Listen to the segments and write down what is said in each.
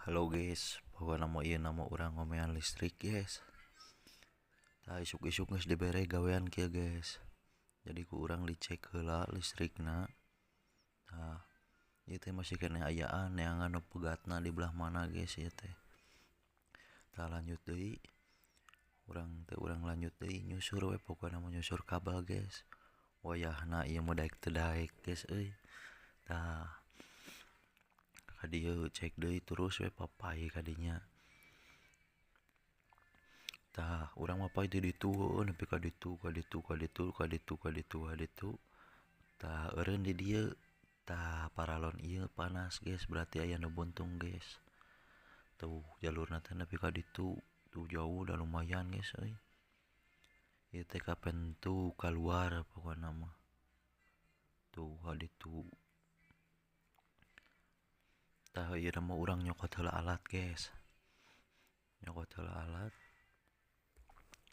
Halo guys, bahwa nama orang ngomean listrik guys. Tah isuk-isuk geus dibere gawean kieu guys. Jadi ku urang dicek heula listrikna. Tah ieu teh masih kene ayaan neangan nu pegatna di belah mana guys ieu teh. Tah lanjut deui. Urang lanjut deui nyusur we pokona mah nyusur kabel guys. Wayahna ieu mah daek teu daek guys euy. Tah ka dieu cek deui terus we papai kadinya. Tah urang mah pai teu ditu nepi ka ditu. Tah eureun di dieu tah paralon ieu panas guys, berarti aya nu buntung guys. Tuh jalurna teh nepi ka ditu. Tuh jauh da lumayan guys euy. Ieu teh kapentu kaluar pokona mah. Tuh ka ditu. Tah ieu mah urang nyokot heula alat guys. Nyokot heula alat.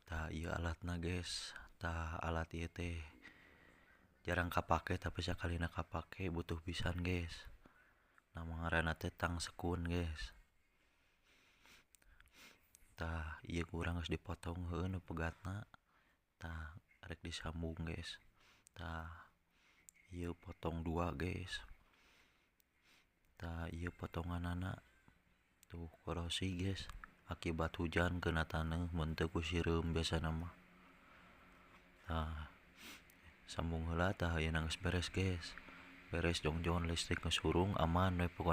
Tah ieu alatna guys. Tah alat ieu teh jarang kapake tapi sakalina kapake butuh pisan guys. Nama ngaranna teh tang sekun guys. Tah ieu ku urang geus dipotong heueuh nu pegatna. Tah rek disambung guys. Tah ieu potong 2 guys. Tah ieu potonganana tuh korosi guys. Akibat hujan keuna taneuh mun teu ku sireum biasana mah. Tah sambung heula tah ayeuna geus beres guys. Beres jongjoan listrik geus hurung aman we pokona.